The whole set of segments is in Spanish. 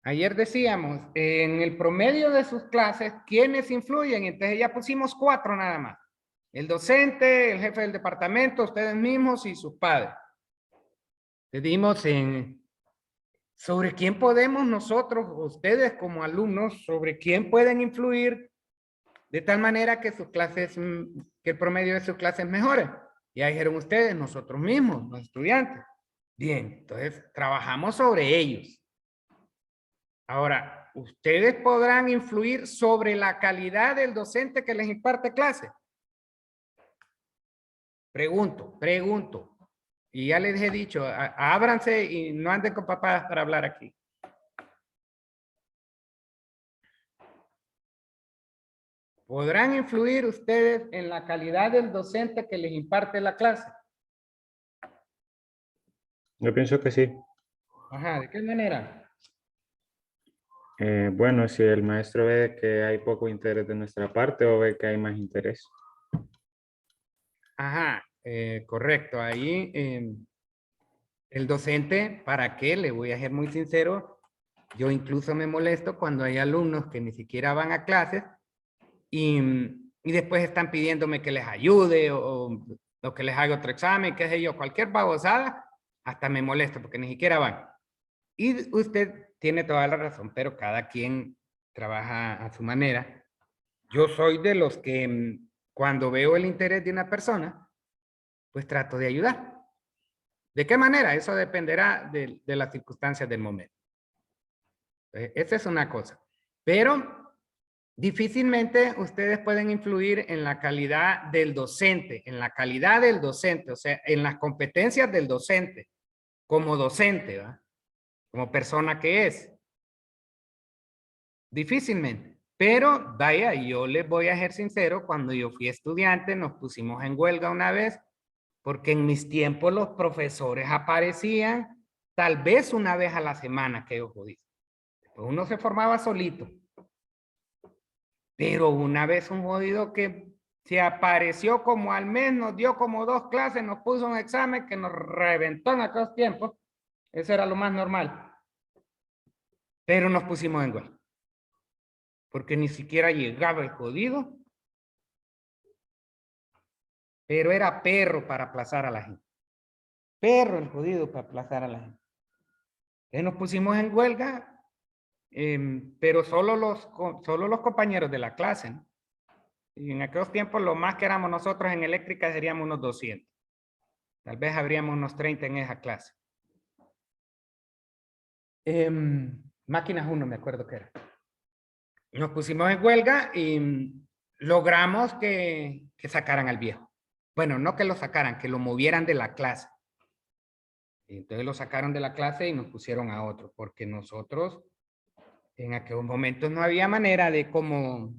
Ayer decíamos, en el promedio de sus clases, ¿quiénes influyen? Entonces ya pusimos 4 nada más. El docente, el jefe del departamento, ustedes mismos y sus padres. Le dimos sobre quién podemos nosotros, ustedes como alumnos, sobre quién pueden influir de tal manera que sus clases, que el promedio de sus clases mejore. Ya dijeron ustedes, nosotros mismos, los estudiantes. Bien, entonces trabajamos sobre ellos. Ahora, ¿ustedes podrán influir sobre la calidad del docente que les imparte clase? Pregunto. Y ya les he dicho, ábranse y no anden con papadas para hablar aquí. ¿Podrán influir ustedes en la calidad del docente que les imparte la clase? Yo pienso que sí. Ajá, ¿de qué manera? Bueno, si el maestro ve que hay poco interés de nuestra parte o ve que hay más interés. Ajá, correcto. Ahí el docente, ¿para qué? Le voy a ser muy sincero. Yo incluso me molesto cuando hay alumnos que ni siquiera van a clases y después están pidiéndome que les ayude o que les haga otro examen, qué sé yo, cualquier babosada, hasta me molesto porque ni siquiera van. Y usted tiene toda la razón, pero cada quien trabaja a su manera. Yo soy de los que cuando veo el interés de una persona, pues trato de ayudar. ¿De qué manera? Eso dependerá de las circunstancias del momento. Esa es una cosa. Pero difícilmente ustedes pueden influir en la calidad del docente, en la calidad del docente, o sea, en las competencias del docente, como docente, ¿va? Como persona que es. Difícilmente. Pero vaya, yo les voy a ser sincero, cuando yo fui estudiante nos pusimos en huelga una vez, porque en mis tiempos los profesores aparecían tal vez una vez a la semana, que yo jodí. Después uno se formaba solito. Pero una vez un jodido que se apareció como al mes, nos dio como 2 clases, nos puso un examen que nos reventó en aquellos tiempos. Eso era lo más normal. Pero nos pusimos en huelga. Porque ni siquiera llegaba el jodido. Pero era perro para aplazar a la gente. Perro el jodido para aplazar a la gente. Entonces nos pusimos en huelga, pero solo los compañeros de la clase, ¿no? Y en aquellos tiempos lo más que éramos nosotros en eléctrica seríamos unos 200. Tal vez habríamos unos 30 en esa clase. Máquinas 1 me acuerdo que era. Nos pusimos en huelga y logramos que sacaran al viejo. Bueno, no que lo sacaran, que lo movieran de la clase. Y entonces lo sacaron de la clase y nos pusieron a otro, porque nosotros en aquellos momentos no había manera de cómo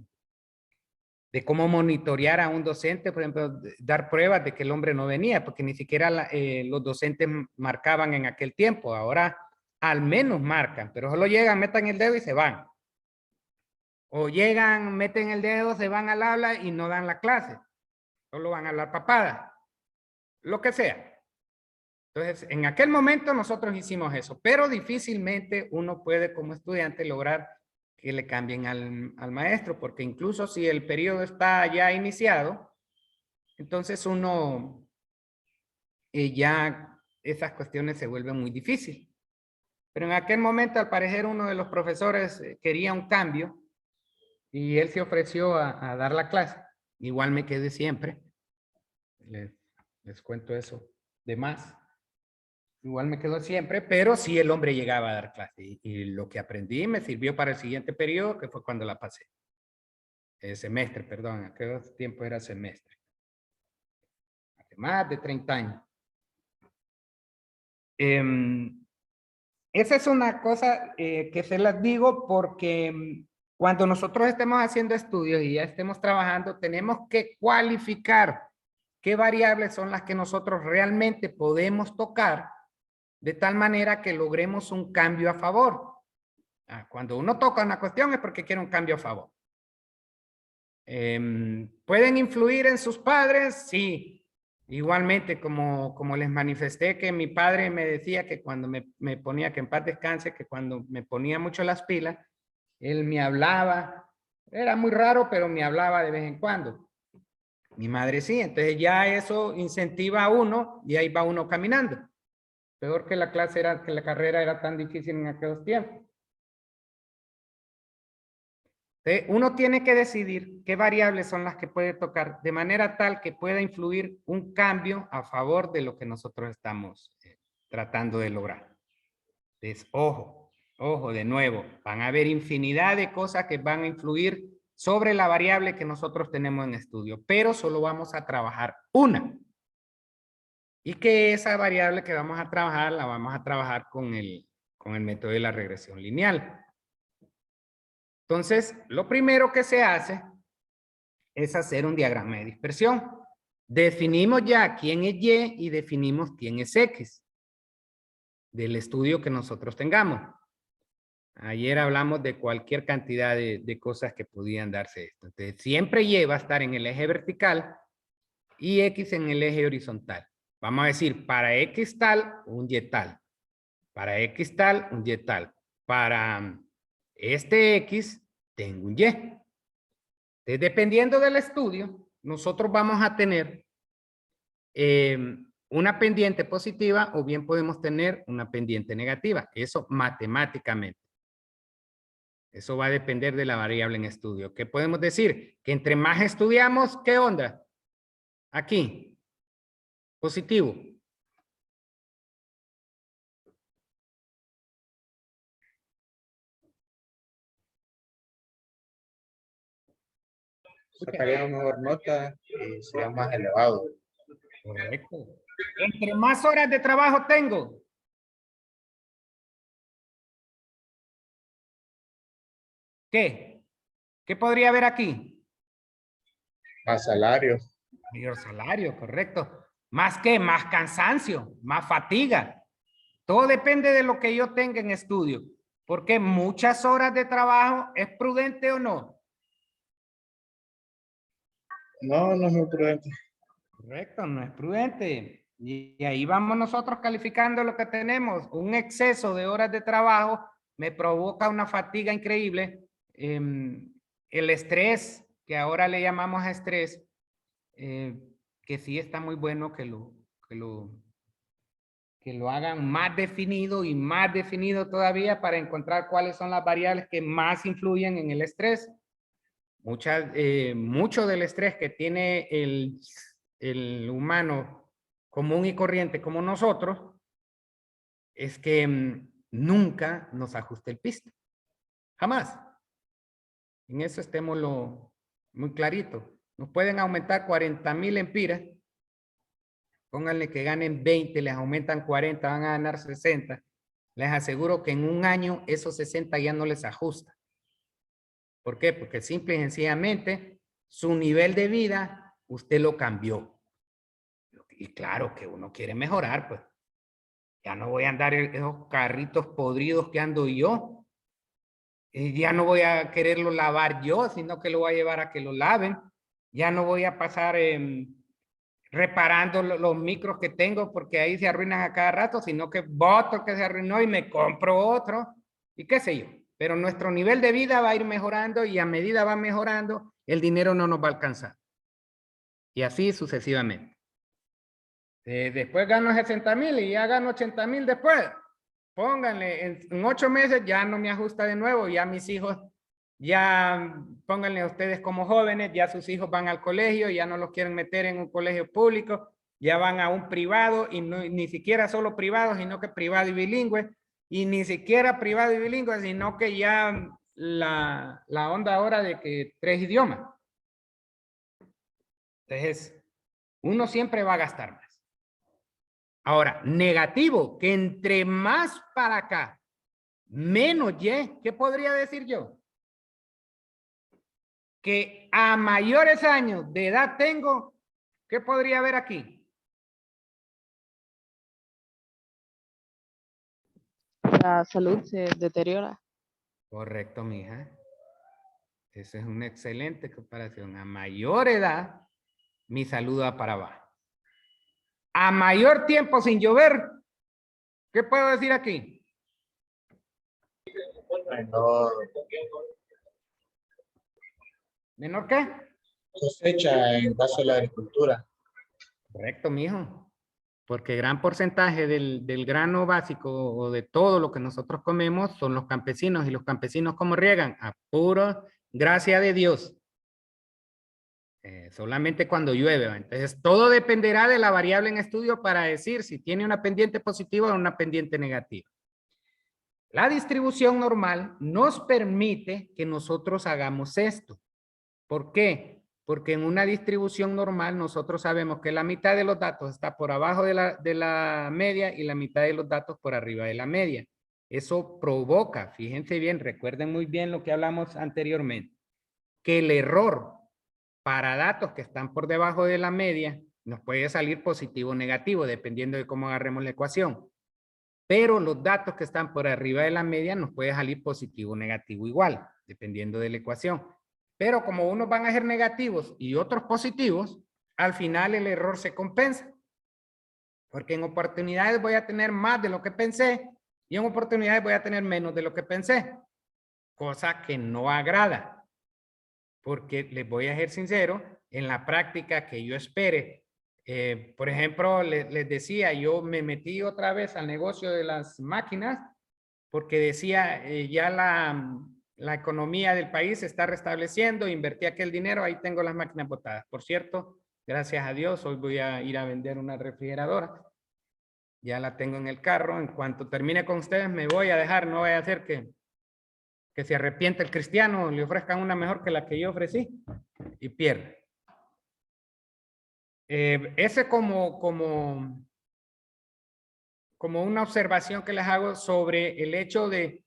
monitorear a un docente, por ejemplo, dar pruebas de que el hombre no venía, porque ni siquiera los docentes marcaban en aquel tiempo. Ahora al menos marcan, pero solo llegan, metan el dedo y se van. O llegan, meten el dedo, se van al aula y no dan la clase. Solo van a hablar papada. Lo que sea. Entonces, en aquel momento nosotros hicimos eso, pero difícilmente uno puede como estudiante lograr que le cambien al maestro, porque incluso si el periodo está ya iniciado, entonces uno ya esas cuestiones se vuelven muy difíciles. Pero en aquel momento, al parecer, uno de los profesores quería un cambio y él se ofreció a dar la clase. Igual me quedé siempre. Les cuento eso de más. Igual me quedo siempre, pero sí el hombre llegaba a dar clase. Y lo que aprendí me sirvió para el siguiente periodo, que fue cuando la pasé. Semestre, perdón, aquel tiempo era semestre. Hace más de 30 años. Esa es una cosa que se las digo porque cuando nosotros estemos haciendo estudios y ya estemos trabajando, tenemos que cualificar qué variables son las que nosotros realmente podemos tocar de tal manera que logremos un cambio a favor. Cuando uno toca una cuestión es porque quiere un cambio a favor. ¿Pueden influir en sus padres? Sí. Igualmente, como les manifesté que mi padre me decía que cuando me ponía, que en paz descanse, que cuando me ponía mucho las pilas, él me hablaba, era muy raro, pero me hablaba de vez en cuando. Mi madre sí, entonces ya eso incentiva a uno y ahí va uno caminando. Peor que la clase era, que la carrera era tan difícil en aquellos tiempos. Uno tiene que decidir qué variables son las que puede tocar de manera tal que pueda influir un cambio a favor de lo que nosotros estamos tratando de lograr. Entonces, ojo, de nuevo, van a haber infinidad de cosas que van a influir sobre la variable que nosotros tenemos en estudio, pero solo vamos a trabajar una. Y que esa variable que vamos a trabajar, la vamos a trabajar con el método de la regresión lineal. Entonces, lo primero que se hace es hacer un diagrama de dispersión. Definimos ya quién es Y y definimos quién es X del estudio que nosotros tengamos. Ayer hablamos de cualquier cantidad de cosas que podían darse esto. Entonces, siempre Y va a estar en el eje vertical y X en el eje horizontal. Vamos a decir, para X tal, un Y tal. Para X tal, un Y tal. Para este X, tengo un Y. Entonces, dependiendo del estudio, nosotros vamos a tener una pendiente positiva o bien podemos tener una pendiente negativa. Eso matemáticamente. Eso va a depender de la variable en estudio. ¿Qué podemos decir? Que entre más estudiamos, ¿qué onda? Aquí. Positivo. Sacaría una mejor nota y sería más elevado. Correcto. Entre más horas de trabajo tengo. ¿Qué? ¿Qué podría haber aquí? Más salario. Mayor salario, correcto. ¿Más qué? Más cansancio, más fatiga. Todo depende de lo que yo tenga en estudio. Porque muchas horas de trabajo, ¿es prudente o no? No, no es muy prudente. Correcto, no es prudente. Y ahí vamos nosotros calificando lo que tenemos. Un exceso de horas de trabajo me provoca una fatiga increíble. El estrés, que ahora le llamamos estrés, que sí está muy bueno que lo hagan más definido y más definido todavía para encontrar cuáles son las variables que más influyen en el estrés. Mucho del estrés que tiene el humano común y corriente como nosotros es que nunca nos ajuste el pisto. Jamás. En eso estémoslo muy clarito. Nos pueden aumentar 40,000 empiras. Pónganle que ganen 20, les aumentan 40, van a ganar 60. Les aseguro que en un año esos 60 ya no les ajusta. ¿Por qué? Porque simple y sencillamente su nivel de vida usted lo cambió. Y claro que uno quiere mejorar, pues. Ya no voy a andar en esos carritos podridos que ando yo. Y ya no voy a quererlo lavar yo, sino que lo voy a llevar a que lo laven. Ya no voy a pasar reparando los micros que tengo porque ahí se arruinan a cada rato, sino que boto el que se arruinó y me compro otro y qué sé yo. Pero nuestro nivel de vida va a ir mejorando y a medida va mejorando, el dinero no nos va a alcanzar. Y así sucesivamente. Después gano 60,000 y ya gano 80,000 después. Pónganle, en 8 meses ya no me ajusta de nuevo, ya mis hijos, ya pónganle a ustedes como jóvenes, ya sus hijos van al colegio, ya no los quieren meter en un colegio público, ya van a un privado y no, ni siquiera solo privado, sino que privado y bilingüe, y ni siquiera privado y bilingüe, sino que ya la onda ahora de que 3 idiomas. Entonces, uno siempre va a gastar más. Ahora, negativo, que entre más para acá, menos Y, ¿qué podría decir yo? Que a mayores años de edad tengo, ¿qué podría haber aquí? La salud se deteriora. Correcto, mija. Esa es una excelente comparación. A mayor edad, mi salud va para abajo. A mayor tiempo sin llover, ¿qué puedo decir aquí? Menor ¿Menor qué? cosecha en caso de la agricultura. Correcto, mijo. Porque gran porcentaje del grano básico o de todo lo que nosotros comemos son los campesinos. Y los campesinos, ¿cómo riegan? A puro gracia de Dios. Solamente cuando llueve. ¿Va? Entonces, todo dependerá de la variable en estudio para decir si tiene una pendiente positiva o una pendiente negativa. La distribución normal nos permite que nosotros hagamos esto. ¿Por qué? Porque en una distribución normal nosotros sabemos que la mitad de los datos está por abajo de la media y la mitad de los datos por arriba de la media. Eso provoca, fíjense bien, recuerden muy bien lo que hablamos anteriormente, que el error para datos que están por debajo de la media nos puede salir positivo o negativo, dependiendo de cómo agarremos la ecuación. Pero los datos que están por arriba de la media nos puede salir positivo o negativo igual, dependiendo de la ecuación. Pero como unos van a ser negativos y otros positivos, al final el error se compensa. Porque en oportunidades voy a tener más de lo que pensé y en oportunidades voy a tener menos de lo que pensé. Cosa que no agrada. Porque les voy a ser sincero, en la práctica que yo espere, por ejemplo, les decía, yo me metí otra vez al negocio de las máquinas porque decía, ya la economía del país se está restableciendo, invertí aquel dinero, ahí tengo las máquinas botadas. Por cierto, gracias a Dios, hoy voy a ir a vender una refrigeradora. Ya la tengo en el carro. En cuanto termine con ustedes, me voy a dejar. No voy a hacer que se arrepiente el cristiano, le ofrezcan una mejor que la que yo ofrecí y pierde. Ese como una observación que les hago sobre el hecho de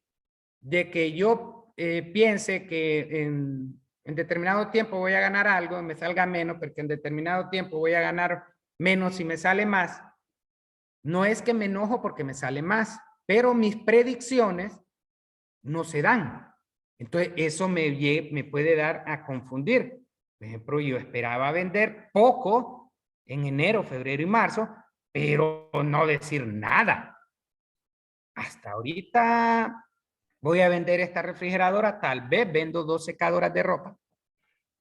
que yo piense que en determinado tiempo voy a ganar algo y me salga menos, porque en determinado tiempo voy a ganar menos y me sale más. No es que me enojo porque me sale más, pero mis predicciones no se dan. Entonces, eso me puede dar a confundir. Por ejemplo, yo esperaba vender poco en enero, febrero y marzo, pero no decir nada. Hasta ahorita voy a vender esta refrigeradora, tal vez vendo 2 secadoras de ropa,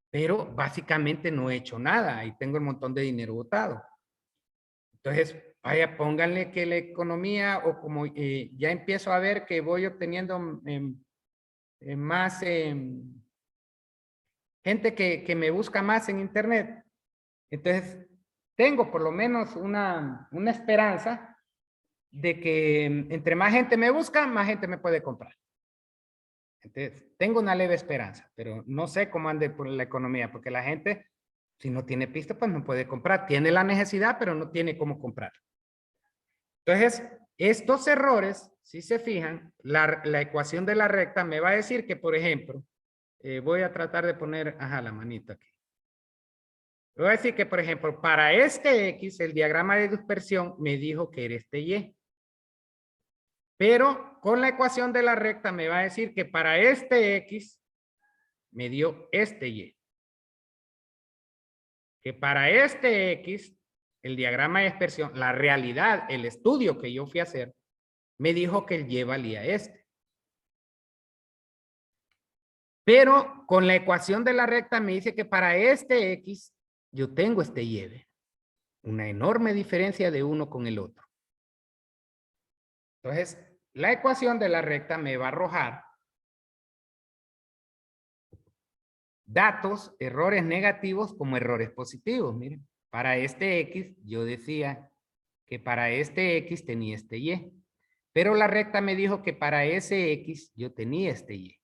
pero básicamente no he hecho nada y tengo un montón de dinero botado. Entonces, vaya, pónganle que la economía o como ya empiezo a ver que voy obteniendo más gente que me busca más en internet. Entonces, tengo por lo menos una esperanza de que entre más gente me busca, más gente me puede comprar. Entonces, tengo una leve esperanza, pero no sé cómo ande por la economía, porque la gente, si no tiene pista, pues no puede comprar. Tiene la necesidad, pero no tiene cómo comprar. Entonces, estos errores, si se fijan, la ecuación de la recta me va a decir que, por ejemplo, voy a tratar de poner, la manita aquí. Voy a decir que, por ejemplo, para este X, el diagrama de dispersión me dijo que era este Y. Pero con la ecuación de la recta me va a decir que para este X me dio este Y. Que para este X, el diagrama de dispersión, la realidad, el estudio que yo fui a hacer, me dijo que el Y valía este. Pero con la ecuación de la recta me dice que para este X, yo tengo este Y. Una enorme diferencia de uno con el otro. Entonces, la ecuación de la recta me va a arrojar datos, errores negativos como errores positivos. Miren, para este X yo decía que para este X tenía este Y. Pero la recta me dijo que para ese X yo tenía este Y.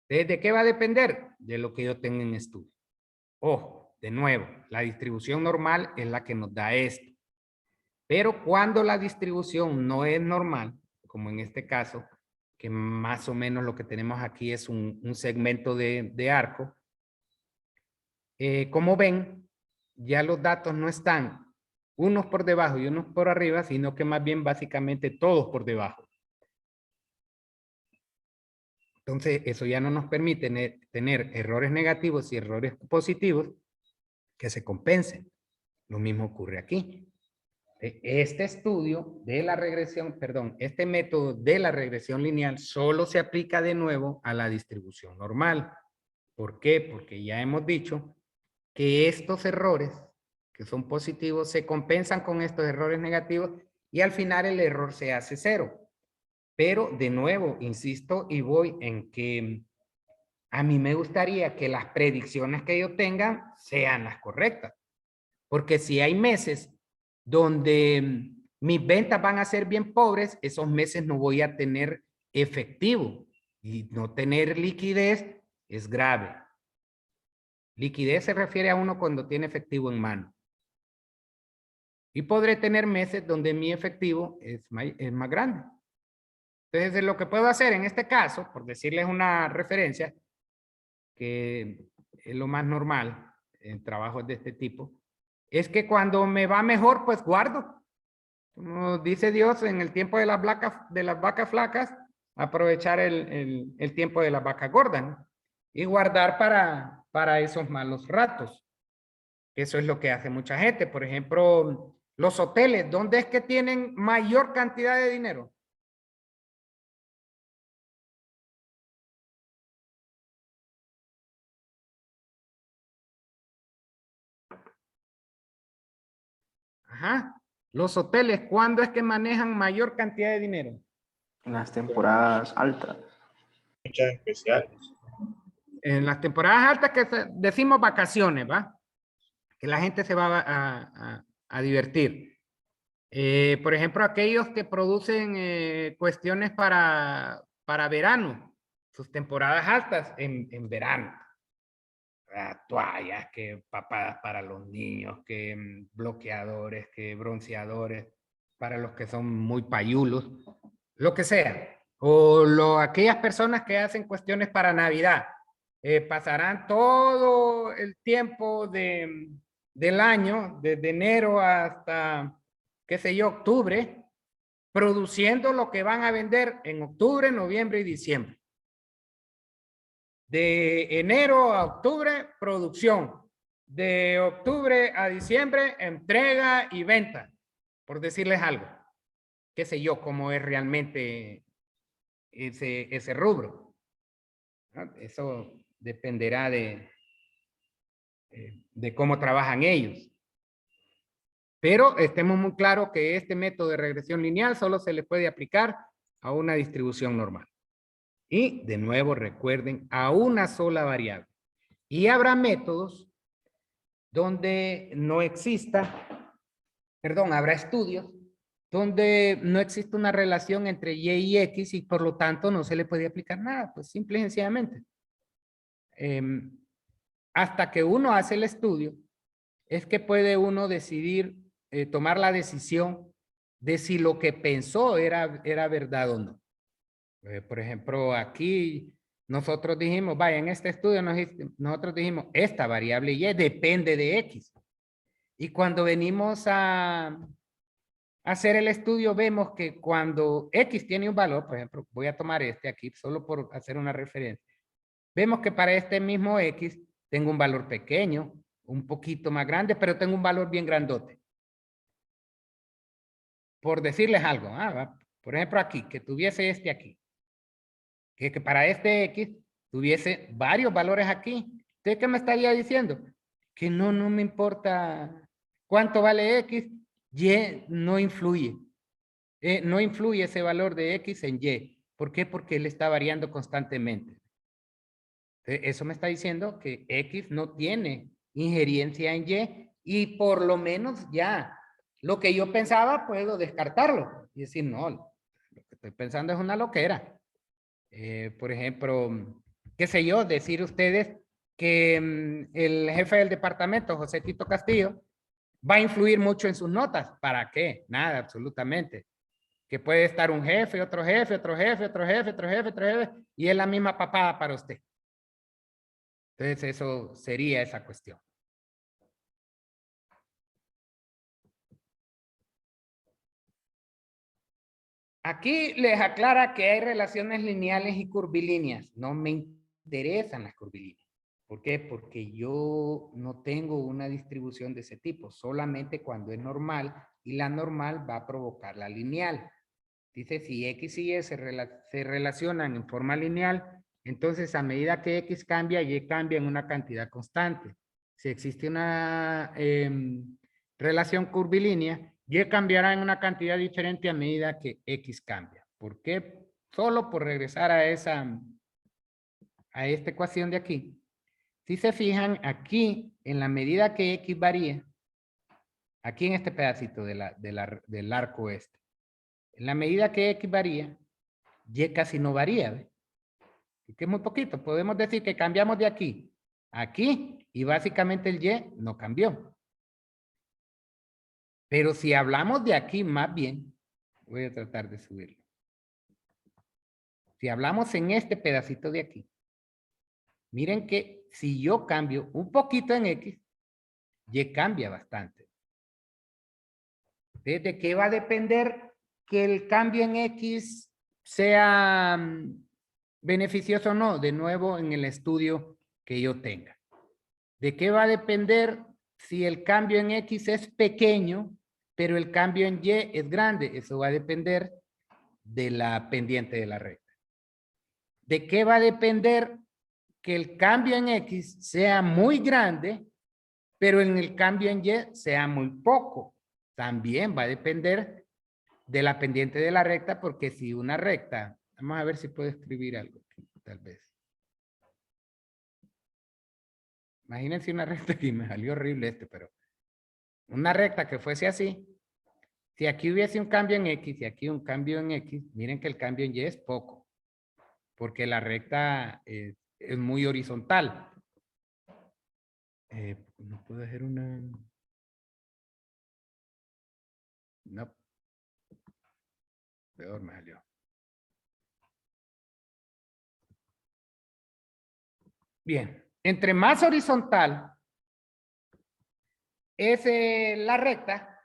¿De qué va a depender? De lo que yo tenga en estudio. Ojo, de nuevo, la distribución normal es la que nos da esto. Pero cuando la distribución no es normal, como en este caso, que más o menos lo que tenemos aquí es un segmento de arco, como ven, ya los datos no están unos por debajo y unos por arriba, sino que más bien básicamente todos por debajo. Entonces, eso ya no nos permite tener errores negativos y errores positivos que se compensen. Lo mismo ocurre aquí. Este estudio de la regresión, perdón, este método de la regresión lineal solo se aplica de nuevo a la distribución normal. ¿Por qué? Porque ya hemos dicho que estos errores que son positivos se compensan con estos errores negativos y al final el error se hace 0. Pero de nuevo, insisto y voy en que a mí me gustaría que las predicciones que yo tenga sean las correctas. Porque si hay meses donde mis ventas van a ser bien pobres, esos meses no voy a tener efectivo. Y no tener liquidez es grave. Liquidez se refiere a uno cuando tiene efectivo en mano. Y podré tener meses donde mi efectivo es más grande. Entonces, lo que puedo hacer en este caso, por decirles una referencia, que es lo más normal en trabajos de este tipo, es que cuando me va mejor, pues guardo. Como dice Dios, en el tiempo de las vacas flacas, aprovechar el tiempo de las vacas gordas, ¿no? Y guardar para esos malos ratos. Eso es lo que hace mucha gente. Por ejemplo, los hoteles, ¿dónde es que tienen mayor cantidad de dinero? Ajá. Los hoteles, ¿cuándo es que manejan mayor cantidad de dinero? En las temporadas altas. Fechas especiales. En las temporadas altas que decimos vacaciones, ¿va? Que la gente se va a divertir. Por ejemplo, aquellos que producen cuestiones para verano, sus temporadas altas en verano. Toallas, que papadas para los niños, que bloqueadores, que bronceadores para los que son muy payulos, lo que sea. O aquellas personas que hacen cuestiones para Navidad, pasarán todo el tiempo del año, desde enero hasta, qué sé yo, octubre, produciendo lo que van a vender en octubre, noviembre y diciembre. De enero a octubre, producción. De octubre a diciembre, entrega y venta. Por decirles algo. Qué sé yo, cómo es realmente ese rubro. ¿No? Eso dependerá de cómo trabajan ellos. Pero estemos muy claros que este método de regresión lineal solo se le puede aplicar a una distribución normal. Y de nuevo recuerden, a una sola variable. Y habrá métodos donde no exista, perdón, habrá estudios donde no existe una relación entre Y y X y por lo tanto no se le puede aplicar nada, pues simple y sencillamente. Hasta que uno hace el estudio, es que puede uno decidir, tomar la decisión de si lo que pensó era verdad o no. Por ejemplo, aquí nosotros dijimos, vaya, en este estudio nosotros dijimos, esta variable Y depende de X. Y cuando venimos a hacer el estudio, vemos que cuando X tiene un valor, por ejemplo, voy a tomar este aquí, solo por hacer una referencia. Vemos que para este mismo X tengo un valor pequeño, un poquito más grande, pero tengo un valor bien grandote. Por decirles algo, por ejemplo aquí, que tuviese este aquí. Que para este X tuviese varios valores aquí. ¿Usted qué me estaría diciendo? Que no me importa cuánto vale X, Y no influye. No influye ese valor de X en Y. ¿Por qué? Porque él está variando constantemente. Eso me está diciendo que X no tiene injerencia en Y y por lo menos ya lo que yo pensaba puedo descartarlo y decir, no, lo que estoy pensando es una loquera. Por ejemplo, qué sé yo, decir ustedes que el jefe del departamento, José Tito Castillo, va a influir mucho en sus notas. ¿Para qué? Nada, absolutamente. Que puede estar un jefe, otro jefe, otro jefe, otro jefe, otro jefe, otro jefe, y es la misma papada para usted. Entonces eso sería esa cuestión. Aquí les aclara que hay relaciones lineales y curvilíneas. No me interesan las curvilíneas. ¿Por qué? Porque yo no tengo una distribución de ese tipo, solamente cuando es normal, y la normal va a provocar la lineal. Dice, si X y Y se relacionan en forma lineal, entonces a medida que X cambia, Y cambia en una cantidad constante. Si existe una relación curvilínea, Y cambiará en una cantidad diferente a medida que X cambia. ¿Por qué? Solo por regresar a esta ecuación de aquí. Si se fijan, aquí, en la medida que X varía, aquí en este pedacito del arco este, en la medida que X varía, Y casi no varía, ¿ve? Que es muy poquito. Podemos decir que cambiamos de aquí a aquí y básicamente el Y no cambió. Pero si hablamos de aquí más bien, voy a tratar de subirlo. Si hablamos en este pedacito de aquí, miren que si yo cambio un poquito en X, Y cambia bastante. ¿De qué va a depender que el cambio en X sea beneficioso o no? De nuevo, en el estudio que yo tenga. ¿De qué va a depender si el cambio en X es pequeño, pero el cambio en Y es grande? Eso va a depender de la pendiente de la recta. ¿De qué va a depender que el cambio en X sea muy grande, pero en el cambio en Y sea muy poco? También va a depender de la pendiente de la recta, porque si una recta, vamos a ver si puedo escribir algo, tal vez. Imagínense una recta aquí, me salió horrible pero una recta que fuese así, si aquí hubiese un cambio en X y aquí un cambio en X, miren que el cambio en Y es poco, porque la recta es muy horizontal. No puedo hacer una... No. Peor me salió. Bien, entre más horizontal es la recta,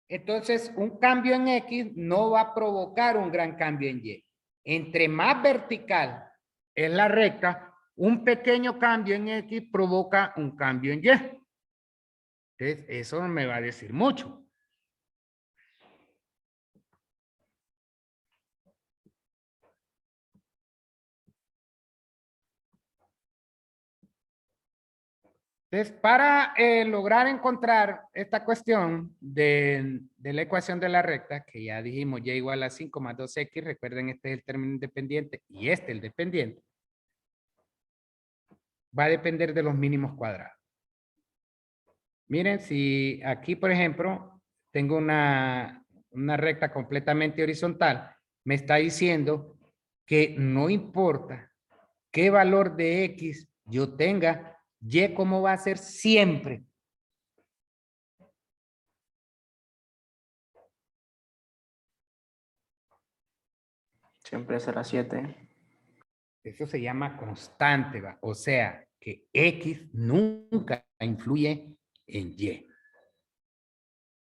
entonces un cambio en X no va a provocar un gran cambio en Y. Entre más vertical es la recta, un pequeño cambio en X provoca un cambio en Y. Entonces, eso me va a decir mucho. Entonces, para lograr encontrar esta cuestión de la ecuación de la recta, que ya dijimos y igual a 5 más 2x, recuerden este es el término independiente y este el dependiente, va a depender de los mínimos cuadrados. Miren, si aquí, por ejemplo, tengo una recta completamente horizontal, me está diciendo que no importa qué valor de X yo tenga, Y cómo va a ser siempre. Siempre será 7. Eso se llama constante, ¿va? O sea, que X nunca influye en Y.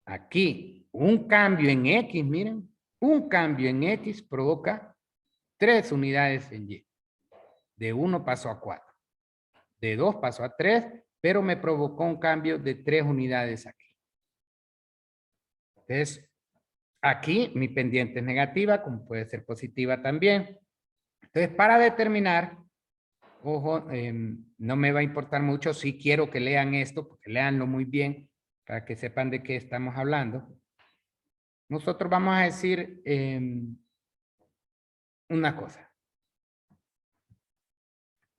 Aquí, un cambio en X, miren, un cambio en X provoca 3 unidades en Y. De 1 pasó a 4. De 2 pasó a 3, pero me provocó un cambio de 3 unidades aquí. Entonces, aquí mi pendiente es negativa, como puede ser positiva también. Entonces, para determinar, ojo, no me va a importar mucho si quiero que lean esto, porque leanlo muy bien para que sepan de qué estamos hablando. Nosotros vamos a decir una cosa.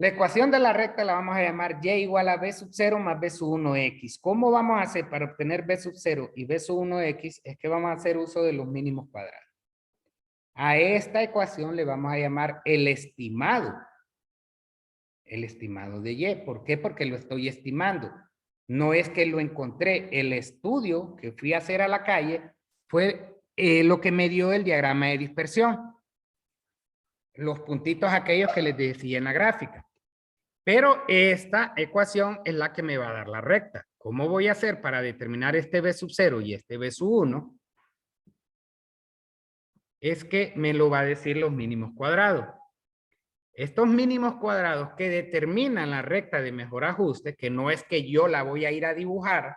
La ecuación de la recta la vamos a llamar Y igual a B sub 0 más B sub 1X. ¿Cómo vamos a hacer para obtener B sub 0 y B sub 1X? Es que vamos a hacer uso de los mínimos cuadrados. A esta ecuación le vamos a llamar el estimado. El estimado de Y. ¿Por qué? Porque lo estoy estimando. No es que lo encontré. El estudio que fui a hacer a la calle fue lo que me dio el diagrama de dispersión. Los puntitos aquellos que les decía en la gráfica. Pero esta ecuación es la que me va a dar la recta. ¿Cómo voy a hacer para determinar este B sub 0 y este B sub 1? Es que me lo va a decir los mínimos cuadrados. estos mínimos cuadrados que determinan la recta de mejor ajuste, que no es que yo la voy a ir a dibujar,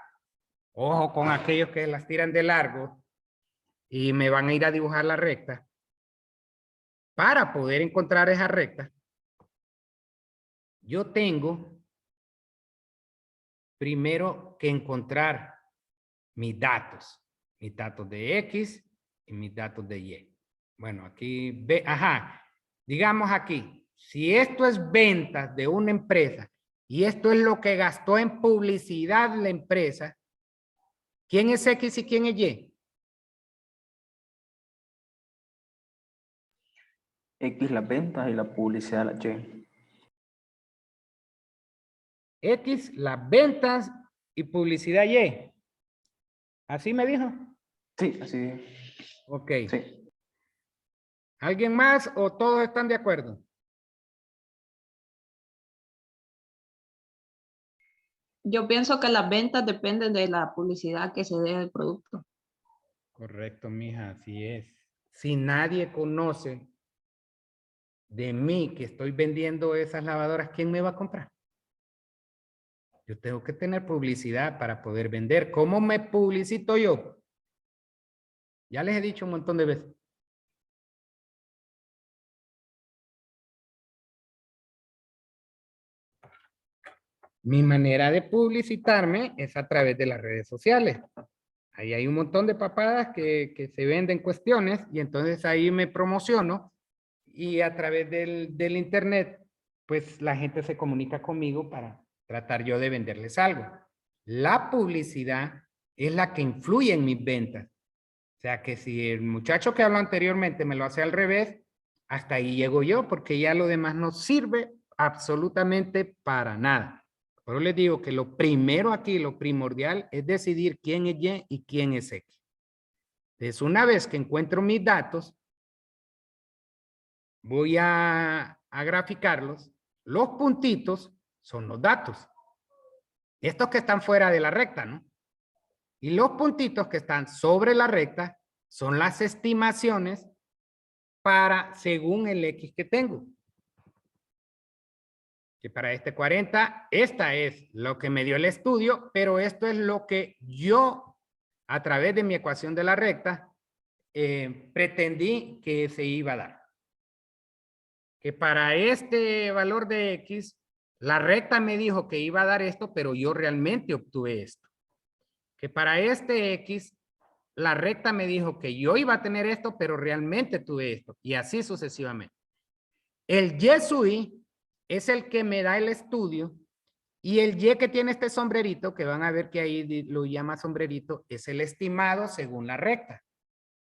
ojo con aquellos que las tiran de largo y me van a ir a dibujar la recta, para poder encontrar esa recta, yo tengo primero que encontrar mis datos de X y mis datos de Y. Bueno, aquí, digamos aquí, si esto es ventas de una empresa y esto es lo que gastó en publicidad la empresa, ¿quién es X y quién es Y? X las ventas y la publicidad la Y. X, las ventas y publicidad Y. ¿Así me dijo? Sí, así es. Ok. Sí. ¿Alguien más o todos están de acuerdo? Yo pienso que las ventas dependen de la publicidad que se dé del producto. Correcto, mija, así es. Si nadie conoce de mí que estoy vendiendo esas lavadoras, ¿quién me va a comprar? Yo tengo que tener publicidad para poder vender. ¿Cómo me publicito yo? Ya les he dicho un montón de veces. Mi manera de publicitarme es a través de las redes sociales. Ahí hay un montón de papadas que se venden cuestiones y entonces ahí me promociono y a través del internet, pues la gente se comunica conmigo para tratar yo de venderles algo. La publicidad es la que influye en mis ventas. O sea que si el muchacho que habló anteriormente me lo hace al revés, hasta ahí llego yo porque ya lo demás no sirve absolutamente para nada. Pero les digo que lo primero aquí, lo primordial es decidir quién es Y y quién es X. Entonces, una vez que encuentro mis datos, voy a graficarlos. Los puntitos son los datos. Estos que están fuera de la recta, ¿no? Y los puntitos que están sobre la recta son las estimaciones para según el X que tengo. Que para este 40, esta es lo que me dio el estudio, pero esto es lo que yo, a través de mi ecuación de la recta, pretendí que se iba a dar. Que para este valor de X, la recta me dijo que iba a dar esto, pero yo realmente obtuve esto. Que para este X, la recta me dijo que yo iba a tener esto, pero realmente tuve esto. Y así sucesivamente. El Y sub I es el que me da el estudio y el Y que tiene este sombrerito, que van a ver que ahí lo llama sombrerito, es el estimado según la recta.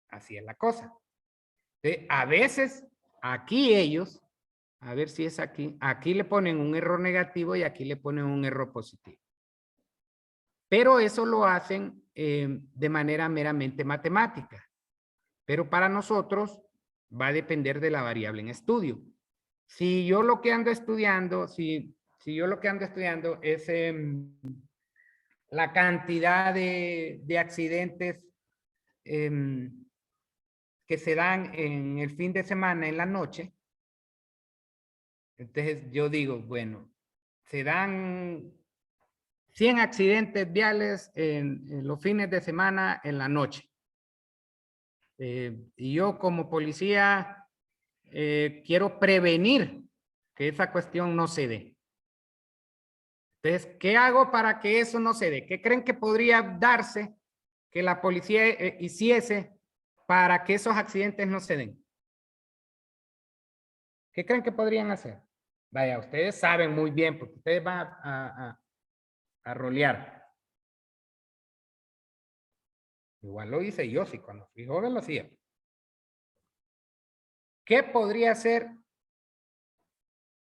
Así es la cosa. A veces, aquí ellos, a ver si es aquí, aquí le ponen un error negativo y aquí le ponen un error positivo. Pero eso lo hacen de manera meramente matemática. Pero para nosotros va a depender de la variable en estudio. Si yo lo que ando estudiando, si yo lo que ando estudiando es la cantidad de accidentes que se dan en el fin de semana, en la noche, entonces yo digo, bueno, se dan 100 accidentes viales en los fines de semana en la noche. Y yo como policía quiero prevenir que esa cuestión no se dé. Entonces, ¿qué hago para que eso no se dé? ¿Qué creen que podría darse que la policía hiciese para que esos accidentes no se den? ¿Qué creen que podrían hacer? Vaya, ustedes saben muy bien porque ustedes van a rolear. Igual lo hice yo, sí, cuando fui joven lo hacía. ¿Qué podría hacer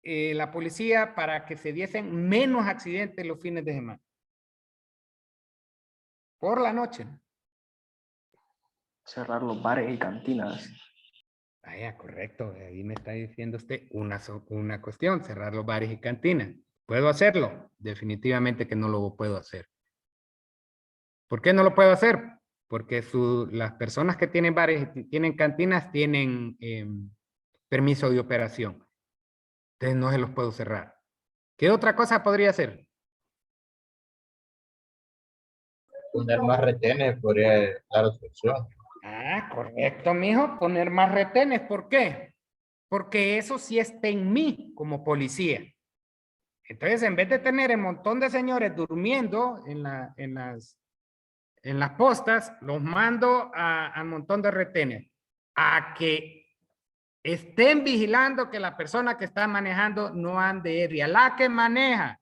la policía para que se diesen menos accidentes los fines de semana? Por la noche, ¿no? Cerrar los bares y cantinas. Vaya, correcto. Ahí me está diciendo usted una cuestión, cerrar los bares y cantinas. ¿Puedo hacerlo? Definitivamente que no lo puedo hacer. ¿Por qué no lo puedo hacer? Porque las personas que tienen bares y tienen cantinas tienen permiso de operación. Entonces no se los puedo cerrar. ¿Qué otra cosa podría hacer? Poner más retenes podría dar obstrucción. Ah, correcto, mijo. Poner más retenes. ¿Por qué? Porque eso sí está en mí como policía. Entonces, en vez de tener un montón de señores durmiendo en las postas, los mando a un montón de retenes. A que estén vigilando que la persona que está manejando no ande ebria. La que maneja.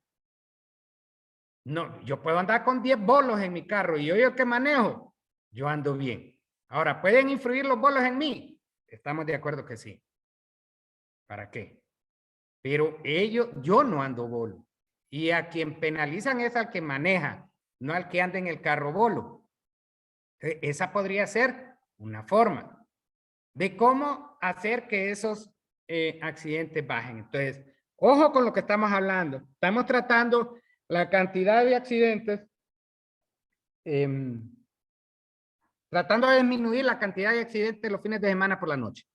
No, yo puedo andar con 10 bolos en mi carro y yo que manejo, yo ando bien. Ahora, ¿pueden influir los bolos en mí? Estamos de acuerdo que sí. ¿Para qué? Pero yo no ando bolo. Y a quien penalizan es al que maneja, no al que anda en el carro bolo. Esa podría ser una forma de cómo hacer que esos accidentes bajen. Entonces, ojo con lo que estamos hablando. Estamos tratando la cantidad de accidentes, tratando de disminuir la cantidad de accidentes los fines de semana por la noche.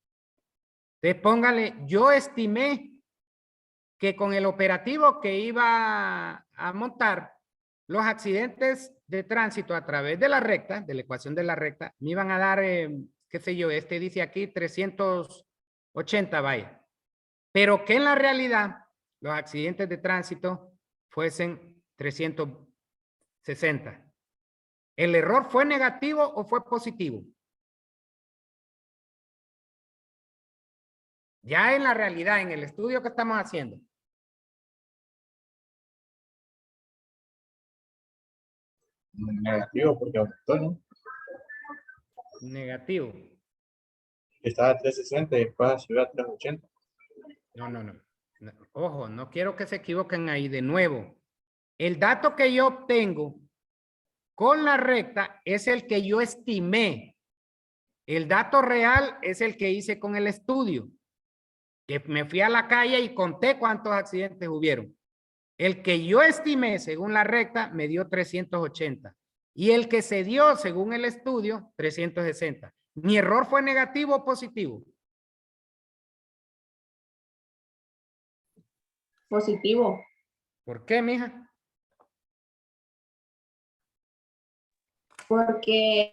Entonces, póngale, yo estimé que con el operativo que iba a montar, los accidentes de tránsito a través de la recta, de la ecuación de la recta, me iban a dar, qué sé yo, este dice aquí 380, vaya. Pero que en la realidad los accidentes de tránsito fuesen 360. ¿El error fue negativo o fue positivo? Ya en la realidad, en el estudio que estamos haciendo. Negativo porque aumentó, ¿no? Negativo. Estaba a 360 y después subió a 380. No. Ojo, no quiero que se equivoquen ahí de nuevo. El dato que yo obtengo con la recta es el que yo estimé. El dato real es el que hice con el estudio. Que me fui a la calle y conté cuántos accidentes hubieron. El que yo estimé según la recta me dio 380. Y el que se dio según el estudio, 360. ¿Mi error fue negativo o positivo? Positivo. ¿Por qué, mija? Porque